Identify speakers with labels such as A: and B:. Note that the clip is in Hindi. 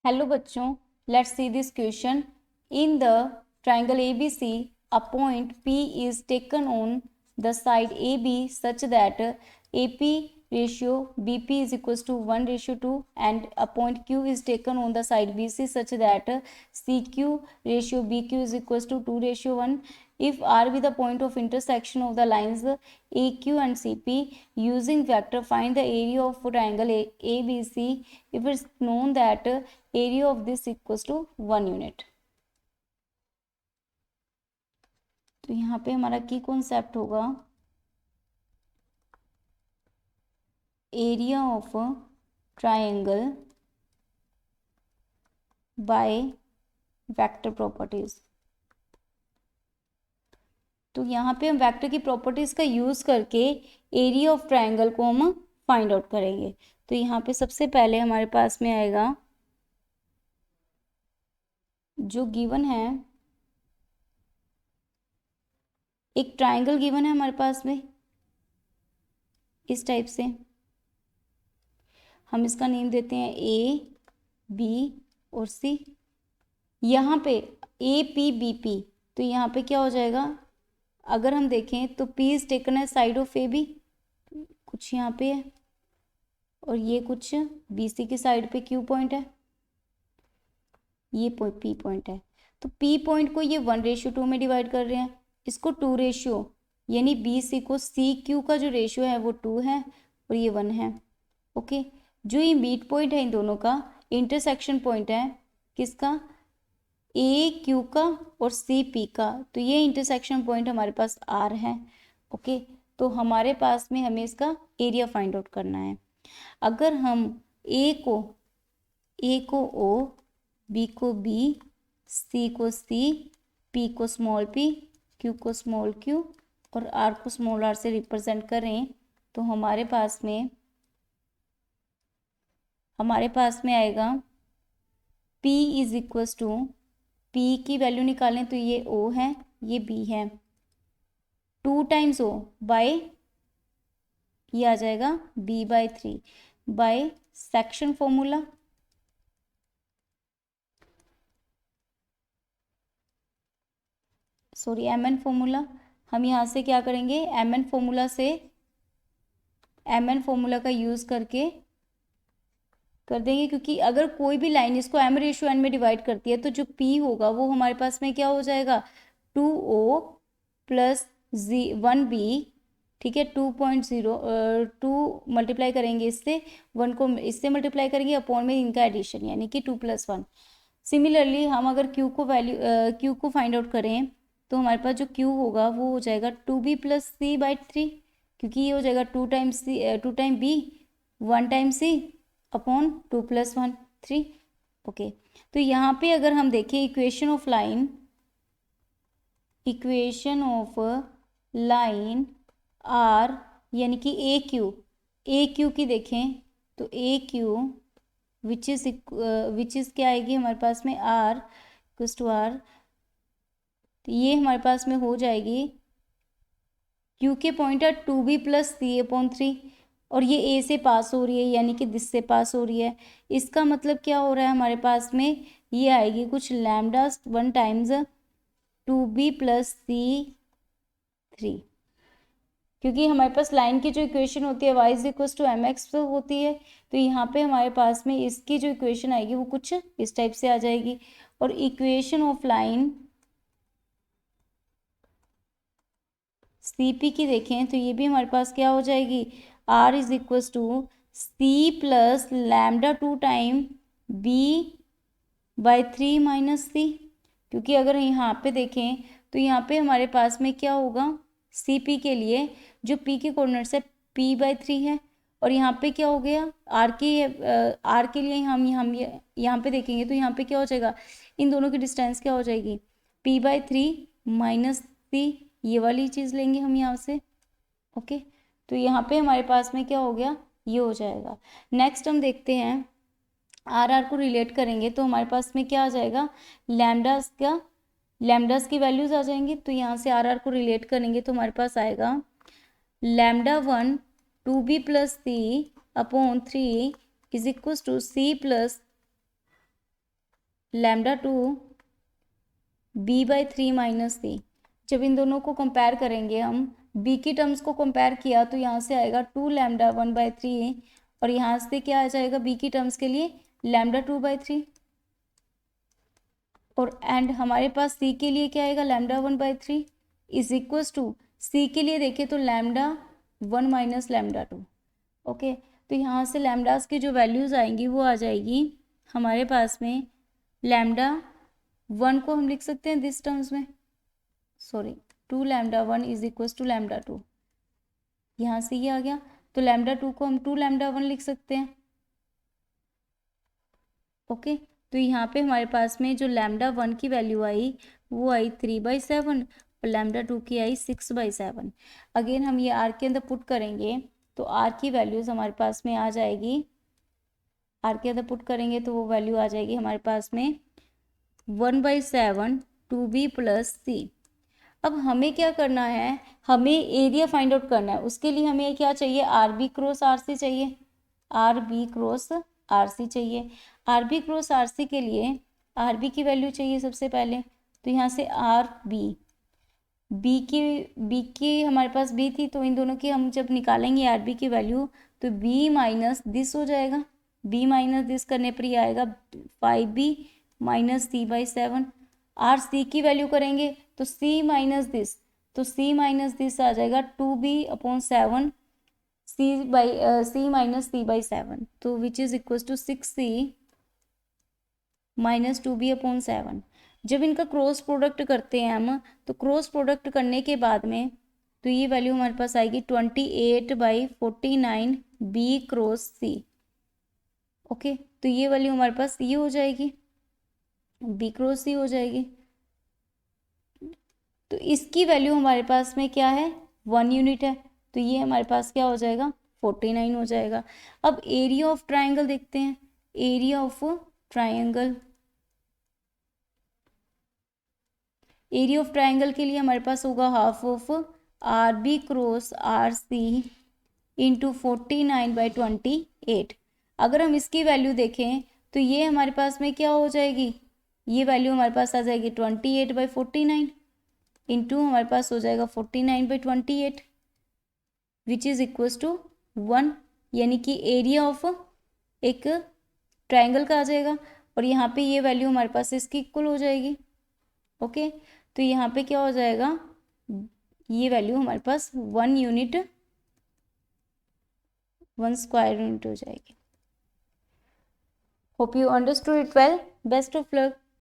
A: हेलो बच्चों, let's see this question. In the triangle ABC, a point P is taken on the side AB such that AP ratio BP is equals to 1:2, and a point Q is taken on the side BC such that CQ ratio BQ is equals to 2:1. If R be the point of intersection of the lines AQ and CP, using vector find the area of triangle ABC if it's known that area of this equals to 1 unit. तो यहाँ पे हमारा की कॉन्सेप्ट होगा area of triangle by vector properties. तो यहाँ पे हम वेक्टर की प्रॉपर्टीज का यूज करके एरिया ऑफ ट्राइंगल को हम फाइंड आउट करेंगे. तो यहाँ पे सबसे पहले हमारे पास में आएगा जो गिवन है, एक ट्राइंगल गिवन है हमारे पास में इस टाइप से. हम इसका नेम देते हैं ए बी और सी. यहाँ पे ए पी बी पी, तो यहाँ पे क्या हो जाएगा, अगर हम देखें तो P इज टेकन है साइड ऑफ ए बी, कुछ यहाँ पे है, और ये कुछ BC की साइड पे Q पॉइंट है, ये P पॉइंट है. तो P पॉइंट को ये 1:2 में डिवाइड कर रहे हैं, इसको 2 रेशियो, यानी BC को CQ का जो रेशियो है वो 2 है और ये 1 है. ओके, जो ये मीट पॉइंट है इन दोनों का, इंटरसेक्शन पॉइंट है किसका, AQ का और CP का. तो ये इंटरसेक्शन पॉइंट हमारे पास R है. ओके, तो हमारे पास में हमें इसका एरिया फाइंड आउट करना है. अगर हम A को O, B को B, C को C, P को स्मॉल p, Q को स्मॉल q और R को स्मॉल r से रिप्रेजेंट करें, तो हमारे पास में आएगा P is equals to, P की वैल्यू निकालें तो ये O है, ये B है, 2 टाइम्स O बाय, ये आ जाएगा B/3 by section formula. Sorry, MN formula. हम यहाँ से क्या करेंगे, MN फॉर्मूला का यूज़ करके कर देंगे, क्योंकि अगर कोई भी लाइन इसको M/N में डिवाइड करती है तो जो P होगा वो हमारे पास में क्या हो जाएगा, 2O प्लस 1B. ठीक है, 2 मल्टीप्लाई करेंगे इससे, 1 को इससे मल्टीप्लाई करेंगे, अपॉन में इनका एडिशन, यानी कि 2 + 1. सिमिलरली हम अगर Q को फाइंड आउट करें तो हमारे पास जो Q होगा वो हो जाएगा 2B + C/3, क्योंकि ये हो जाएगा 2 times B 1 times C upon 2 + 1 3. Okay, तो यहाँ पे अगर हम देखें इक्वेशन ऑफ लाइन R, यानी कि AQ की देखें तो AQ विच इज क्या आएगी हमारे पास में, R इक्वल्स टू R. तो ये हमारे पास में हो जाएगी, Q के पॉइंट है 2B + C/3, और ये A से पास हो रही है, यानी कि दिस से पास हो रही है. इसका मतलब क्या हो रहा है हमारे पास में, ये आएगी कुछ लैम्डा 1 टाइम्स 2B + C3, क्योंकि हमारे पास लाइन की जो इक्वेशन होती है y = mx होती है. तो यहाँ पे हमारे पास में इसकी जो इक्वेशन आएगी वो कुछ इस टाइप से आ जाएगी. और इक्वेशन ऑफ लाइन CP की देखें तो ये भी हमारे पास क्या हो जाएगी, R is equals to C + λ2 time B/3 - C. क्योंकि अगर यहाँ पे देखें तो यहाँ पे हमारे पास में क्या होगा, CP के लिए जो P के कोऑर्डिनेट्स है P/3 है, और यहाँ पे क्या हो गया, R के लिए हम यहाँ पे देखेंगे तो यहाँ पे क्या हो जाएगा, इन दोनों की डिस्टेंस क्या हो जाएगी, P/3 - C. ये वाली चीज़ लेंगे हम यहाँ से. ओके, तो यहाँ पे हमारे पास में क्या हो गया, ये हो जाएगा. नेक्स्ट हम देखते हैं R को रिलेट करेंगे तो हमारे पास में क्या आ जाएगा, लैम्डास की वैल्यूज आ जाएंगी. तो यहाँ से R को रिलेट करेंगे तो हमारे पास आएगा λ1 2B + C/3 is equals to C + lambda 2 b/3 minus c। जब इन दोनों को कंपेयर करेंगे हम, b की टर्म्स को कंपेयर किया तो यहाँ से आएगा 2 लैम्डा 1/3 और यहाँ से क्या आ जाएगा b की टर्म्स के लिए लैम्डा 2/3 और एंड हमारे पास c के लिए क्या आएगा lambda 1/3 is equals to c के लिए देखें तो लैम्डा 1 माइनस लैम्डा 2। ओके, तो यहाँ से लैम्डास की जो वैल्यूज़ आएंगी वो आ जाएगी हमारे पास में लैम्डा 1 को हम लिख सकते हैं दिस टर्म्स में, sorry 2 lambda 1 is equals to lambda 2, यहाँ से ये आ गया तो लैम्डा 2 को हम 2 लैम्डा 1 लिख सकते हैं। ओके, तो यहाँ पे हमारे पास में जो लैम्डा 1 की वैल्यू आई वो आई 3/7 और लैम्डा 2 की आई 6/7। अगेन हम ये आर के अंदर पुट करेंगे तो आर की वैल्यूज़ हमारे पास में आ जाएगी, आर के अंदर पुट करेंगे तो वो वैल्यू आ जाएगी हमारे पास में 1/7 2b प्लस c। अब हमें क्या करना है, हमें एरिया फाइंड आउट करना है। उसके लिए हमें क्या चाहिए, R B cross R C चाहिए, R B cross R C चाहिए। R B cross R C के लिए आर बी की वैल्यू चाहिए सबसे पहले, तो यहाँ से आर बी, बी की हमारे पास बी थी तो इन दोनों की हम जब निकालेंगे आर बी की वैल्यू तो बी माइनस दिस हो जाएगा, बी माइनस दिस करने पर ही आएगा 5b minus c/7। R C की वैल्यू करेंगे तो c माइनस दिस, तो c माइनस दिस आ जाएगा 2b/7 c माइनस c/7, तो which is equal to 6c minus 2b/7। जब इनका क्रॉस प्रोडक्ट करते हैं हम तो क्रॉस प्रोडक्ट करने के बाद में तो ये वैल्यू हमारे पास आएगी 28/49 b क्रॉस c। ओके, तो ये वैल्यू हमारे पास ये हो जाएगी b क्रॉस c हो जाएगी। तो इसकी वैल्यू हमारे पास में क्या है 1 यूनिट है, तो ये हमारे पास क्या हो जाएगा 49 हो जाएगा। अब एरिया ऑफ ट्राइंगल देखते हैं, area of triangle, area of triangle के लिए हमारे पास होगा half of R B cross R C into 49/28। अगर हम इसकी वैल्यू देखें तो ये हमारे पास में क्या हो जाएगी, ये वैल्यू हमारे पास आ जाएगी 28/49 इंटू हमारे पास हो जाएगा 49/28 विच इज़ इक्वल्स टू 1, यानी कि एरिया ऑफ एक ट्राइंगल का आ जाएगा और यहाँ पे ये वैल्यू हमारे पास इसकी इक्वल हो जाएगी। ओके, तो यहाँ पे क्या हो जाएगा, ये वैल्यू हमारे पास 1 यूनिट 1 स्क्वायर यूनिट हो जाएगी। Hope you understood it well, best of luck.